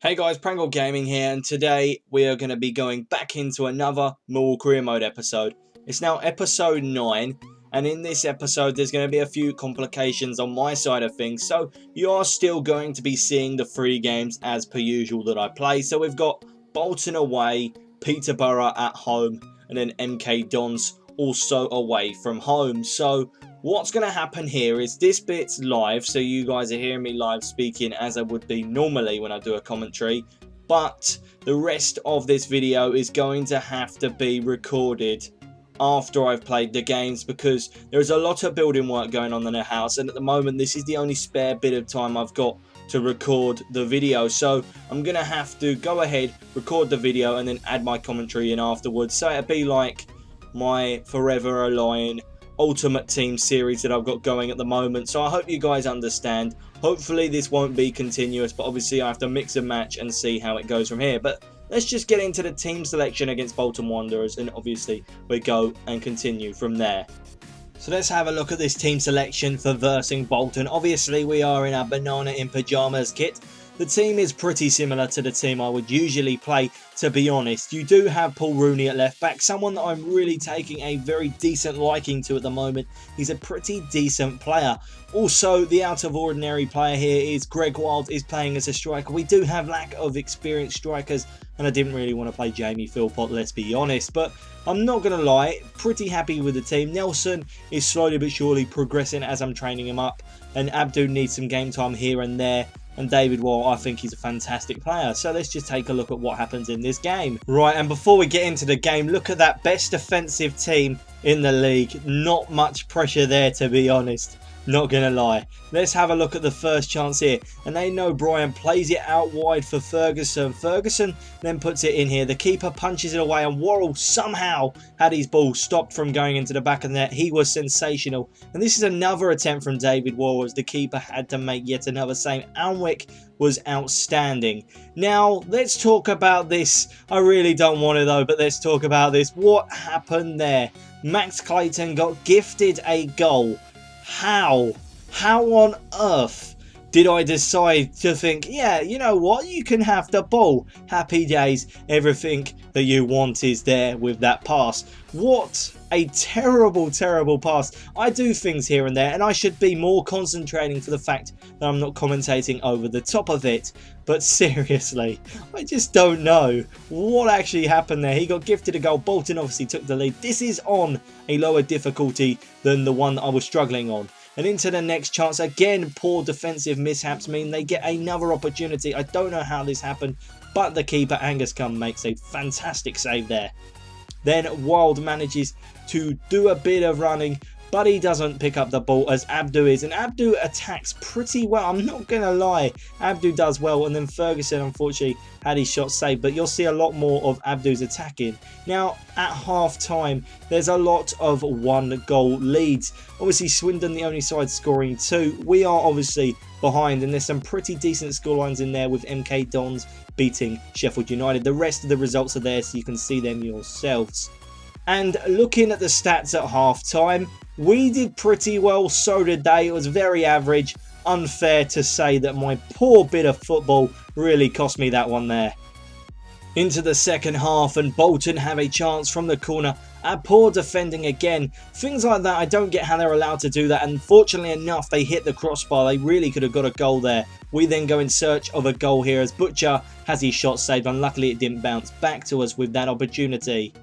Hey guys, Prangell Gaming here, and today we are going to be going back into another Millwall Career Mode episode. It's now episode 9, and in this episode there's going to be a few complications on my side of things, so you are still going to be seeing the 3 games as per usual that I play. So we've got Bolton away, Peterborough at home, and then MK Dons also away from home. So what's going to happen here is this bit's live, so you guys are hearing me live speaking as I would be normally when I do a commentary, but the rest of this video is going to have to be recorded after I've played the games, because there's a lot of building work going on in the house, and at the moment this is the only spare bit of time I've got to record the video. So I'm going to have to go ahead, record the video, and then add my commentary in afterwards. So it'd be like my Forever Alone Ultimate Team series that I've got going at the moment. So I hope you guys understand. Hopefully this won't be continuous, but obviously I have to mix and match and see how it goes from here. But let's just get into the team selection against Bolton Wanderers, and obviously we go and continue from there. So let's have a look at this team selection for versing Bolton. Obviously we are in our banana in pyjamas kit. The team is pretty similar to the team I would usually play, to be honest. You do have Paul Rooney at left back, someone that I'm really taking a very decent liking to at the moment. He's a pretty decent player. Also, the out of ordinary player here is Greg Wild, is playing as a striker. We do have lack of experienced strikers, and I didn't really want to play Jamie Philpott, let's be honest. But I'm not going to lie, pretty happy with the team. Nelson is slowly but surely progressing as I'm training him up, and Abdu needs some game time here and there. And David Wall, I think he's a fantastic player. So let's just take a look at what happens in this game. Right, and before we get into the game, look at that best defensive team in the league. Not much pressure there, to be honest. Not going to lie. Let's have a look at the first chance here. And they know Brian plays it out wide for Ferguson. Ferguson then puts it in here. The keeper punches it away, and Worrell somehow had his ball stopped from going into the back of the net. He was sensational. And this is another attempt from David Worrell, as the keeper had to make yet another save. Alnwick was outstanding. Now, let's talk about this. I really don't want to though, but let's talk about this. What happened there? Max Clayton got gifted a goal. How on earth did I decide to think, yeah, you know what, you can have the ball. Happy days, everything that you want is there with that pass. What a terrible pass. I do things here and there, and I should be more concentrating for the fact that I'm not commentating over the top of it. But seriously, I just don't know what actually happened there. He got gifted a goal. Bolton obviously took the lead. This is on a lower difficulty than the one that I was struggling on. And into the next chance, again, poor defensive mishaps mean they get another opportunity. I don't know how this happened, but the keeper, Angus Cumb, makes a fantastic save there. Then Wild manages to do a bit of running, but he doesn't pick up the ball as Abdu is. And Abdu attacks pretty well. I'm not going to lie. Abdu does well. And then Ferguson, unfortunately, had his shot saved. But you'll see a lot more of Abdu's attacking. Now, at half-time, there's a lot of 1-goal leads. Obviously, Swindon, the only side scoring 2. We are obviously behind. And there's some pretty decent scorelines in there with MK Dons beating Sheffield United. The rest of the results are there, so you can see them yourselves. And looking at the stats at half-time, we did pretty well, so did they. It was very average. Unfair to say that my poor bit of football really cost me that one there. Into the second half, and Bolton have a chance from the corner. Poor defending again. Things like that, I don't get how they're allowed to do that. And fortunately enough, they hit the crossbar. They really could have got a goal there. We then go in search of a goal here as Butcher has his shot saved. Unluckily, it didn't bounce back to us with that opportunity.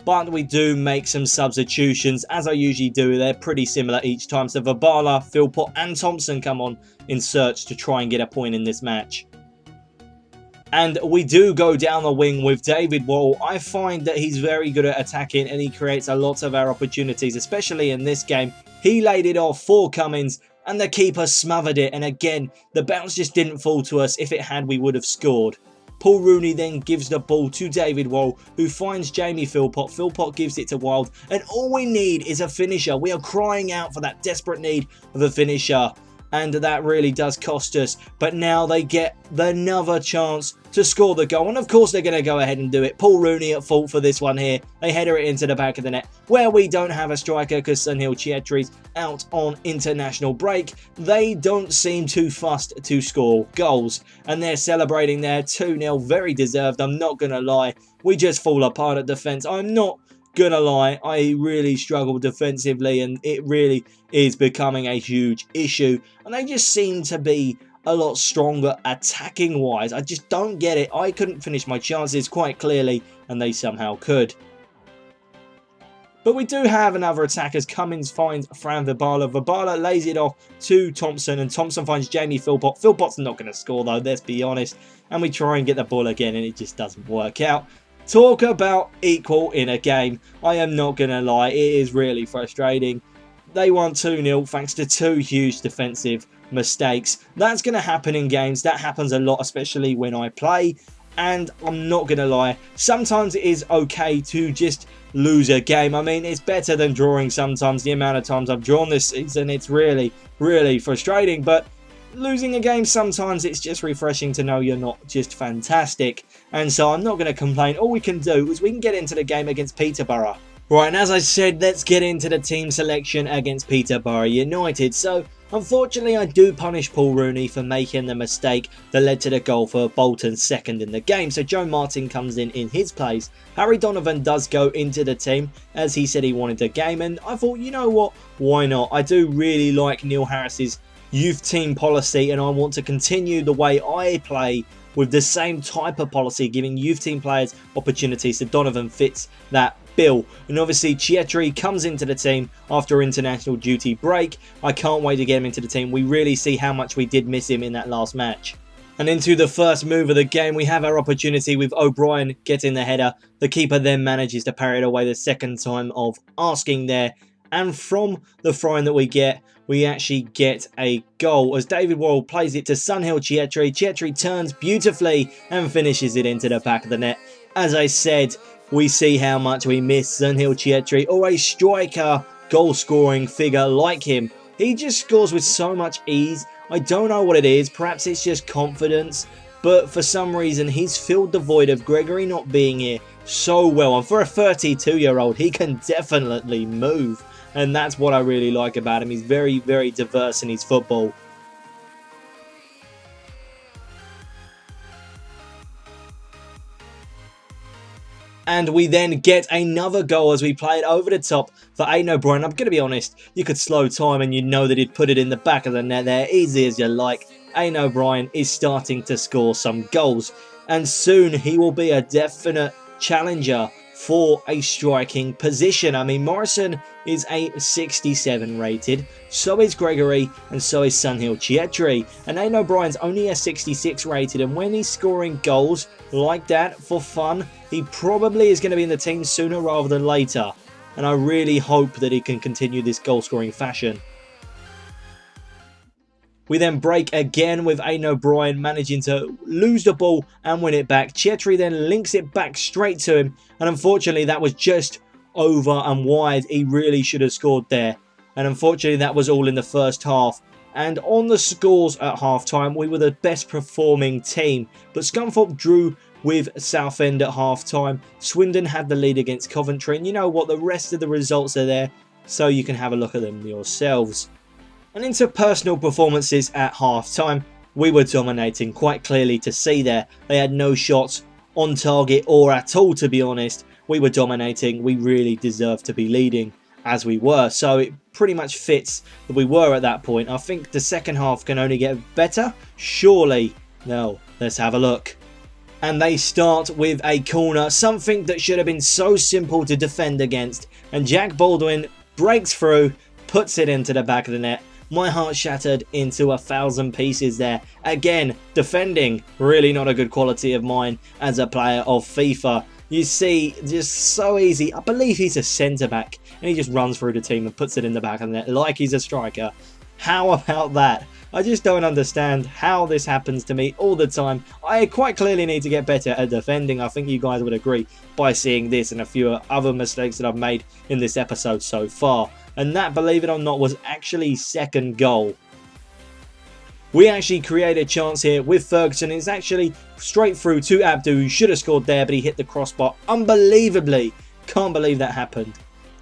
But we do make some substitutions, as I usually do. They're pretty similar each time. So Verbala, Philpott and Thompson come on in search to try and get a point in this match. And we do go down the wing with David Wall. I find that he's very good at attacking, and he creates a lot of our opportunities, especially in this game. He laid it off for Cummins, and the keeper smothered it. And again, the bounce just didn't fall to us. If it had, we would have scored. Paul Rooney then gives the ball to David Wall, who finds Jamie Philpott. Philpott gives it to Wild, and all we need is a finisher. We are crying out for that desperate need of a finisher. and that really does cost us. But now they get another chance to score the goal, and of course they're going to go ahead and do it. Paul Rooney at fault for this one here. They header it into the back of the net, where we don't have a striker because Sunil Chhetri's out on international break. They don't seem too fussed to score goals, and they're celebrating there 2-0, very deserved. I'm not going to lie, we just fall apart at defence. I'm not gonna lie, I really struggle defensively, and it really is becoming a huge issue, and they just seem to be a lot stronger attacking wise. I just don't get it. I couldn't finish my chances quite clearly, and they somehow could. But we do have another attack as Cummins finds Fran Vibala. Vibala lays it off to Thompson, and Thompson finds Jamie Philpott. Philpott's not going to score though, let's be honest, and we try and get the ball again, and it just doesn't work out. Talk about equal in a game. I am not going to lie, it is really frustrating. They won 2-0 thanks to 2 huge defensive mistakes. That's going to happen in games. That happens a lot, especially when I play. And I'm not going to lie, sometimes it is okay to just lose a game. I mean, it's better than drawing sometimes. The amount of times I've drawn this season, it's really, really frustrating. But losing a game, sometimes it's just refreshing to know you're not just fantastic. And so I'm not going to complain. All we can do is we can get into the game against Peterborough. Right, and as I said, let's get into the team selection against Peterborough United. So, unfortunately, I do punish Paul Rooney for making the mistake that led to the goal for Bolton's second in the game. So, Joe Martin comes in his place. Harry Donovan does go into the team, as he said he wanted a game. And I thought, you know what, why not? I do really like Neil Harris's youth team policy, and I want to continue the way I play with the same type of policy, giving youth team players opportunities. So Donovan fits that bill. And obviously Chhetri comes into the team after international duty break. I can't wait to get him into the team. We really see how much we did miss him in that last match. And into the first move of the game, we have our opportunity with O'Brien getting the header. The keeper then manages to parry it away the second time of asking there. And from the throw-in that we get, we actually get a goal as David Worrell plays it to Sunil Chhetri. Chhetri turns beautifully and finishes it into the back of the net. As I said, we see how much we miss Sunil Chhetri, or a striker goal-scoring figure like him. He just scores with so much ease. I don't know what it is. Perhaps it's just confidence. But for some reason, he's filled the void of Gregory not being here so well. And for a 32-year-old, he can definitely move. And that's what I really like about him. He's very, very diverse in his football. And we then get another goal as we play it over the top for Aidan O'Brien. I'm going to be honest, you could slow time and you know that he'd put it in the back of the net there, easy as you like. Aidan O'Brien is starting to score some goals. And soon he will be a definite challenger for a striking position. I mean, Morrison is a 67 rated, so is Gregory, and so is Sunil Chhetri. And Aidan O'Brien's only a 66 rated, and when he's scoring goals like that for fun, he probably is going to be in the team sooner rather than later. And I really hope that he can continue this goal scoring fashion. We then break again with Aidan O'Brien managing to lose the ball and win it back. Chhetri then links it back straight to him. And unfortunately, that was just over and wide. He really should have scored there. And unfortunately, that was all in the first half. And on the scores at half-time, we were the best performing team. But Scunthorpe drew with Southend at half-time. Swindon had the lead against Coventry. And you know what? The rest of the results are there, so you can have a look at them yourselves. And into personal performances at half-time, we were dominating quite clearly to see there. They had no shots on target or at all, to be honest. We were dominating. We really deserved to be leading as we were. So it pretty much fits that we were at that point. I think the second half can only get better. Surely. No, let's have a look. And they start with a corner, something that should have been so simple to defend against. And Jack Baldwin breaks through, puts it into the back of the net. My heart shattered into 1,000 pieces there. Again, defending, really not a good quality of mine as a player of FIFA. You see, just so easy. I believe he's a centre-back, and he just runs through the team and puts it in the back of the net like he's a striker. How about that? I just don't understand how this happens to me all the time. I quite clearly need to get better at defending. I think you guys would agree by seeing this and a few other mistakes that I've made in this episode so far. And that, believe it or not, was actually second goal. We actually create a chance here with Ferguson. It's actually straight through to Abdu, who should have scored there, but he hit the crossbar unbelievably. Can't believe that happened.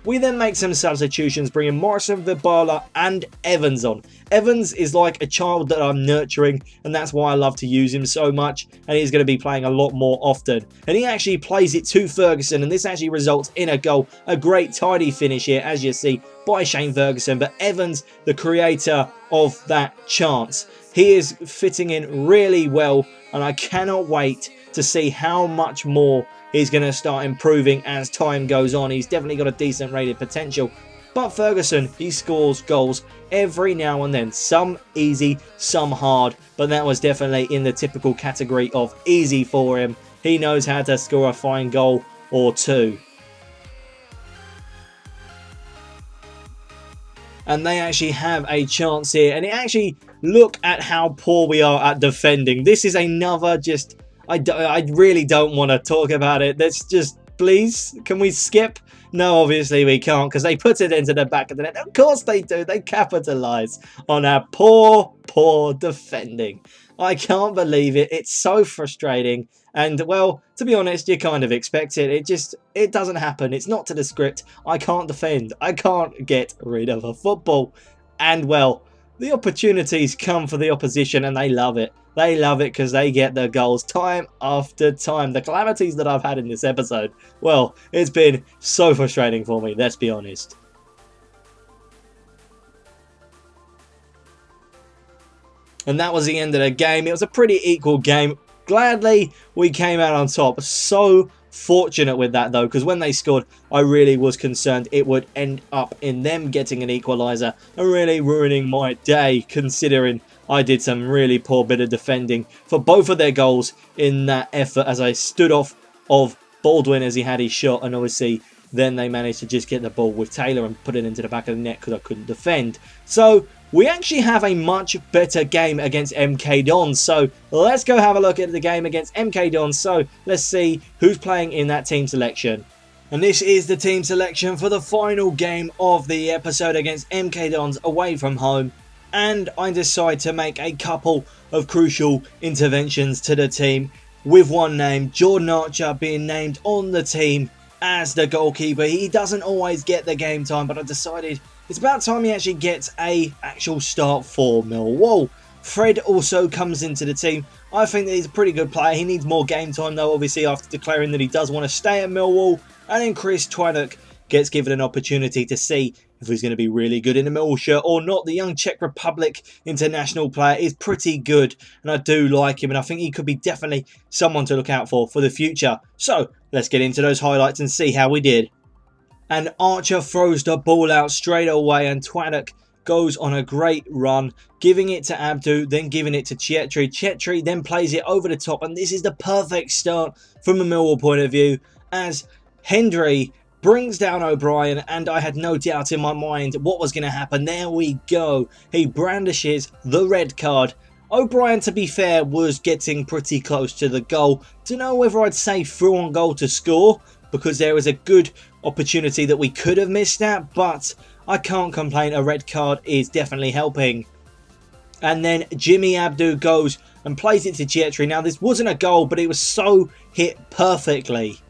We then make some substitutions, bringing Morrison, Vibala and Evans on. Evans is like a child that I'm nurturing, and that's why I love to use him so much, and he's going to be playing a lot more often. And he actually plays it to Ferguson, and this actually results in a goal. A great tidy finish here, as you see, by Shane Ferguson, but Evans, the creator of that chance. He is fitting in really well, and I cannot wait to see how much more he's going to start improving as time goes on. He's definitely got a decent rated potential. But Ferguson, he scores goals every now and then. Some easy, some hard. But that was definitely in the typical category of easy for him. He knows how to score a fine goal or two. And they actually have a chance here. And actually, look at how poor we are at defending. This is another just... I really don't want to talk about it. Let's just, please, can we skip? No, obviously we can't, because they put it into the back of the net. Of course they do. They capitalise on our poor defending. I can't believe it. It's so frustrating. And, well, to be honest, you kind of expect it. It doesn't happen. It's not to the script. I can't defend. I can't get rid of a football. And, well, the opportunities come for the opposition, and they love it. They love it because they get the goals time after time. The calamities that I've had in this episode, well, it's been so frustrating for me, let's be honest. And that was the end of the game. It was a pretty equal game. Gladly, we came out on top. So fortunate with that, though, because when they scored, I really was concerned it would end up in them getting an equaliser and really ruining my day, considering I did some really poor bit of defending for both of their goals in that effort as I stood off of Baldwin as he had his shot, and obviously then they managed to just get the ball with Taylor and put it into the back of the net because I couldn't defend. So we actually have a much better game against MK Dons. So let's go have a look at the game against MK Dons. So let's see who's playing in that team selection. And this is the team selection for the final game of the episode against MK Dons away from home. And I decide to make a couple of crucial interventions to the team, with one name, Jordan Archer, being named on the team as the goalkeeper. He doesn't always get the game time, but I decided it's about time he actually gets an actual start for Millwall. Fred also comes into the team. I think that he's a pretty good player. He needs more game time, though, obviously, after declaring that he does want to stay at Millwall. And then Chris Twannock gets given an opportunity to see if he's going to be really good in a Millwall shirt or not. The young Czech Republic international player is pretty good, and I do like him, and I think he could be definitely someone to look out for the future. So let's get into those highlights and see how we did. And Archer throws the ball out straight away, and Twannock goes on a great run, giving it to Abdu, then giving it to Chetri. Chetri then plays it over the top, and this is the perfect start from a Millwall point of view, as Hendry brings down O'Brien, and I had no doubt in my mind what was going to happen. There we go. He brandishes the red card. O'Brien, to be fair, was getting pretty close to the goal. Don't know whether I'd say through on goal to score, because there was a good opportunity that we could have missed that, but I can't complain. A red card is definitely helping. And then Jimmy Abdu goes and plays it to Chetri. Now, this wasn't a goal, but it was so hit perfectly.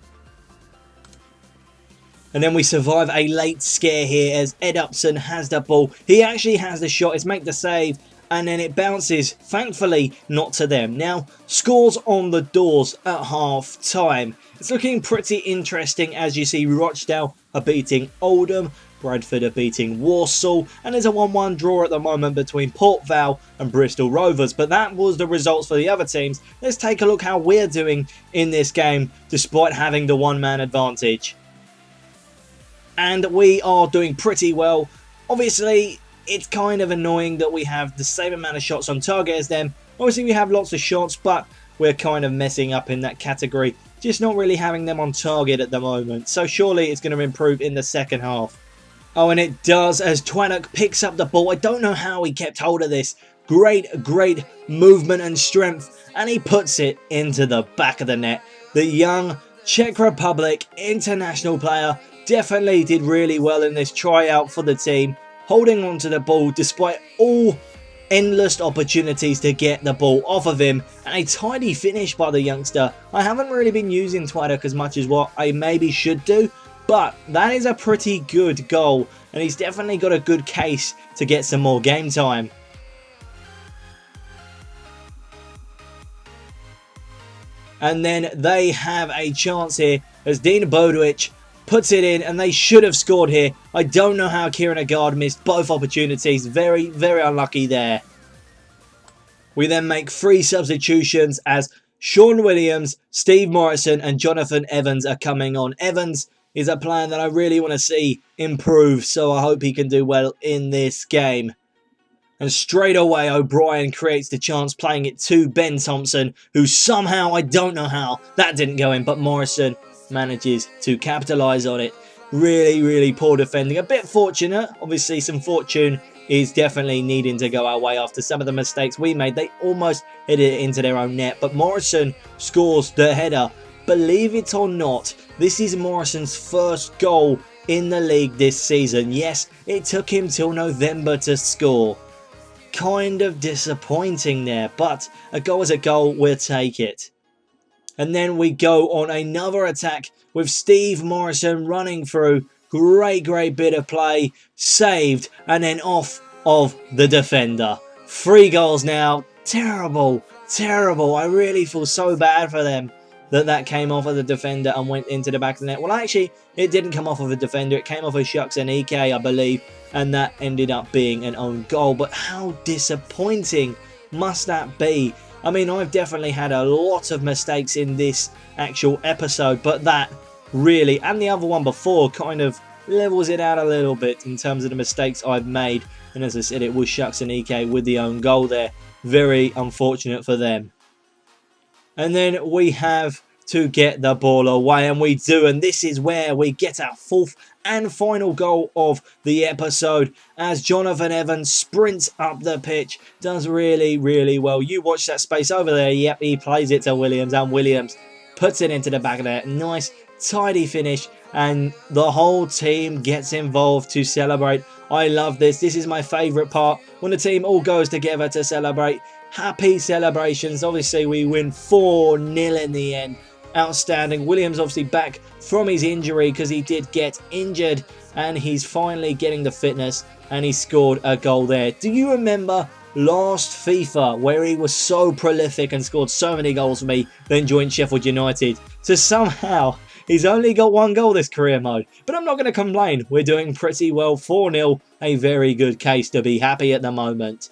And then we survive a late scare here as Ed Upson has the ball. He actually has the shot. It's make the save. And then it bounces, thankfully, not to them. Now, scores on the doors at half time. It's looking pretty interesting as you see Rochdale are beating Oldham. Bradford are beating Walsall. And there's a 1-1 draw at the moment between Port Vale and Bristol Rovers. But that was the results for the other teams. Let's take a look how we're doing in this game despite having the one-man advantage. And we are doing pretty well. Obviously, it's kind of annoying that we have the same amount of shots on target as them. Obviously, we have lots of shots, but we're kind of messing up in that category. Just not really having them on target at the moment. So surely it's going to improve in the second half. Oh, and it does as Twannock picks up the ball. I don't know how he kept hold of this. Great movement and strength. And he puts it into the back of the net. The young Czech Republic international player definitely did really well in this tryout for the team, holding on to the ball despite all endless opportunities to get the ball off of him, and a tidy finish by the youngster. I haven't really been using Twitter as much as what I maybe should do, but that is a pretty good goal, and he's definitely got a good case to get some more game time. And then they have a chance here as Dean Bodwich puts it in, and they should have scored here. I don't know how Kieran Agard missed both opportunities. Very, very unlucky there. We then make 3 substitutions as Sean Williams, Steve Morrison and Jonathan Evans are coming on. Evans is a player that I really want to see improve, so I hope he can do well in this game. And straight away, O'Brien creates the chance, playing it to Ben Thompson, who somehow, I don't know how, that didn't go in, but Morrison manages to capitalise on it. Really, really poor defending. A bit fortunate. Obviously, some fortune is definitely needing to go our way after some of the mistakes we made. They almost hit it into their own net, but Morrison scores the header. Believe it or not, this is Morrison's first goal in the league this season. Yes, it took him till November to score. Kind of disappointing there, but a goal is a goal, we'll take it. And then we go on another attack with Steve Morrison running through. Great bit of play, saved, and then off of the defender. 3 goals now. Terrible. I really feel so bad for them that came off of the defender and went into the back of the net. Well, actually, it didn't come off of a defender. It came off of Shucks and Ike, I believe, and that ended up being an own goal. But how disappointing must that be? I mean, I've definitely had a lot of mistakes in this actual episode, but that really, and the other one before, kind of levels it out a little bit in terms of the mistakes I've made. And as I said, it was Shucks and Ike with the own goal there. Very unfortunate for them. And then we have to get the ball away, and we do, and this is where we get our 4th and final goal of the episode as Jonathan Evans sprints up the pitch, does really well. You watch that space over there. Yep, he plays it to Williams, and Williams puts it into the back of the net. Nice tidy finish, and the whole team gets involved to celebrate. I love this. This is my favourite part, when the team all goes together to celebrate. Happy celebrations. Obviously, we win 4-0 in the end. Outstanding. Williams obviously back from his injury because he did get injured, and he's finally getting the fitness, and he scored a goal there. Do you remember last FIFA where he was so prolific and scored so many goals for me, then joined Sheffield United? So somehow he's only got 1 goal this career mode, but I'm not going to complain. We're doing pretty well. 4-0, a very good case to be happy at the moment.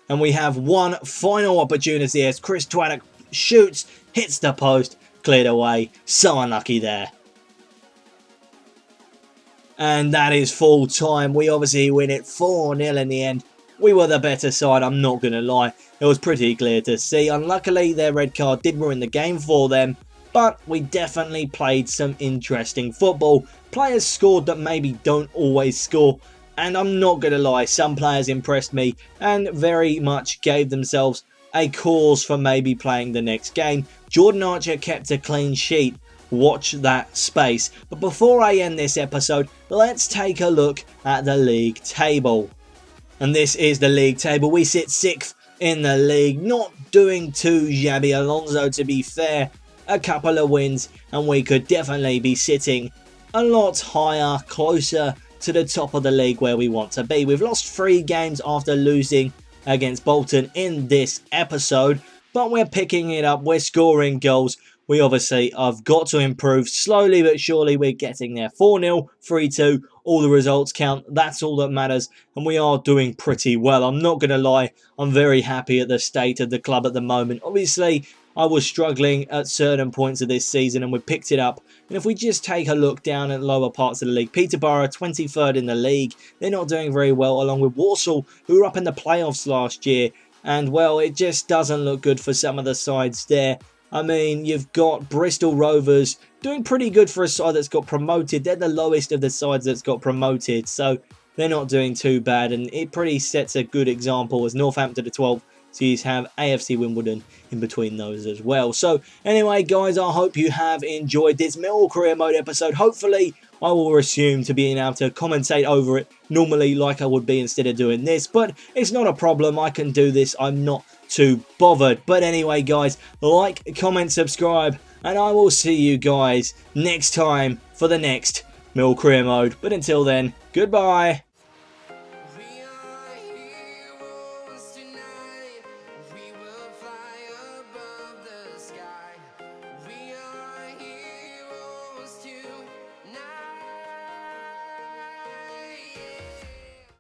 And we have one final opportunity as Chris Twaddock shoots, hits the post, cleared away. So unlucky there. And that is full time. We obviously win it 4-0 in the end. We were the better side, I'm not going to lie. It was pretty clear to see. Unluckily, their red card did ruin the game for them. But we definitely played some interesting football. Players scored that maybe don't always score. And I'm not going to lie, some players impressed me and very much gave themselves a cause for maybe playing the next game. Jordan Archer kept a clean sheet. Watch that space. But before I end this episode, let's take a look at the league table. And this is the league table. We sit 6th in the league. Not doing too shabby. Alonso, to be fair, a couple of wins, and we could definitely be sitting a lot higher, closer to the top of the league where we want to be. We've lost 3 games after losing against Bolton in this episode, but we're picking it up. We're scoring goals. We obviously have got to improve. Slowly but surely we're getting there. 4-0, 3-2, all the results count. That's all that matters, and we are doing pretty well. I'm not going to lie, I'm very happy at the state of the club at the moment. Obviously, I was struggling at certain points of this season, and we picked it up. And if we just take a look down at lower parts of the league, Peterborough 23rd in the league. They're not doing very well, along with Walsall, who were up in the playoffs last year. And, well, it just doesn't look good for some of the sides there. I mean, you've got Bristol Rovers doing pretty good for a side that's got promoted. They're the lowest of the sides that's got promoted, so they're not doing too bad. And it pretty sets a good example as Northampton are 12th. So you have AFC Wimbledon in between those as well. So anyway, guys, I hope you have enjoyed this Millwall Career Mode episode. Hopefully, I will assume to being able to commentate over it normally like I would be instead of doing this, but it's not a problem. I can do this. I'm not too bothered. But anyway, guys, like, comment, subscribe, and I will see you guys next time for the next Millwall Career Mode. But until then, goodbye.